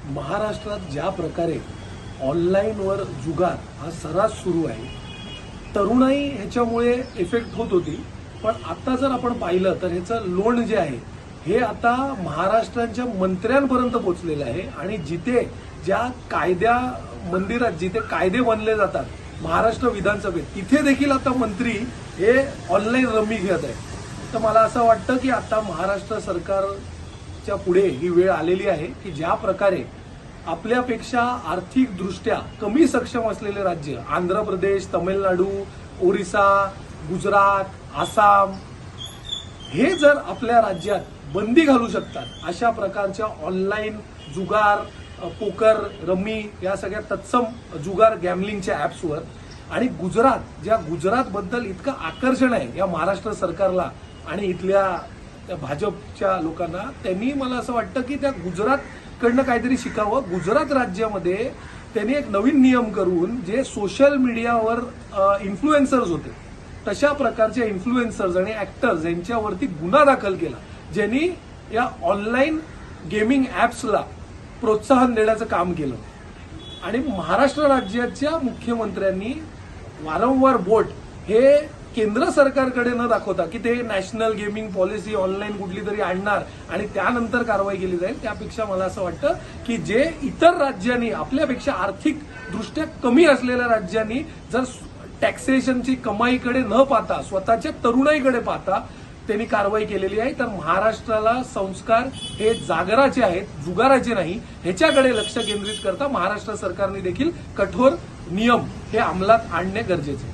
महाराष्ट्रात ज्या प्रकारे ऑनलाईनवर जुगार हा सर्रास सुरू आहे, तरुणाई ह्याच्यामुळे इफेक्ट होत होती. पण आता जर आपण पाहिलं तर ह्याचं लोण जे आहे हे आता महाराष्ट्राच्या मंत्र्यांपर्यंत पोहोचलेलं आहे. आणि जिथे ज्या कायद्या मंदिरात जिथे कायदे बनले जातात महाराष्ट्र विधानसभेत, तिथे देखील आता मंत्री हे ऑनलाईन रम्मी खेळत आहेत. तर मला असं वाटतं की आता महाराष्ट्र सरकारच्या पुढे ही वेळ आलेली आहे की ज्या प्रकारे आपल्यापेक्षा आर्थिकदृष्ट्या कमी सक्षम असलेले राज्य आंध्र प्रदेश, तामिळनाडू, ओरिसा, गुजरात, आसाम हे जर आपल्या राज्यात बंदी घालू शकतात, अशा प्रकारच्या ऑनलाईन जुगार, पोकर, रम्मी या सगळ्या तत्सम जुगार गॅमलिंगच्या ऍप्सवर, आणि ज्या गुजरातबद्दल इतकं आकर्षण आहे या महाराष्ट्र सरकारला आणि इथल्या त्या भाजपच्या लोकांना, त्यांनी मला असं वाटतं की त्या गुजरातकडनं काहीतरी शिकावं. गुजरात राज्यामध्ये त्यांनी एक नवीन नियम करून जे सोशल मीडियावर इन्फ्लुएन्सर्स होते, तशा प्रकारच्या इन्फ्लुएन्सर्स आणि ऍक्टर्स यांच्यावरती गुन्हा दाखल केला, ज्यांनी या ऑनलाईन गेमिंग ऍप्सला प्रोत्साहन देण्याचं काम केलं. आणि महाराष्ट्र राज्याच्या मुख्यमंत्र्यांनी वारंवार बोट हे केंद्र सरकारकडे न दाखवता की ते नॅशनल गेमिंग पॉलिसी ऑनलाईन कुठली तरी आणणार आणि त्यानंतर कारवाई केली जाईल, त्यापेक्षा मला असं वाटतं की जे इतर राज्यांनी आपल्यापेक्षा आर्थिकदृष्ट्या कमी असलेल्या राज्यांनी जर टॅक्सेशनची कमाईकडे न पाहता स्वतःच्या तरुणाईकडे पाहता त्यांनी कारवाई केलेली आहे, तर महाराष्ट्राला संस्कार हे जागराचे आहेत, जुगाराचे नाही, ह्याच्याकडे लक्ष केंद्रित करता महाराष्ट्र सरकारने देखील कठोर नियम हे अंमलात आणणे गरजेचे आहे.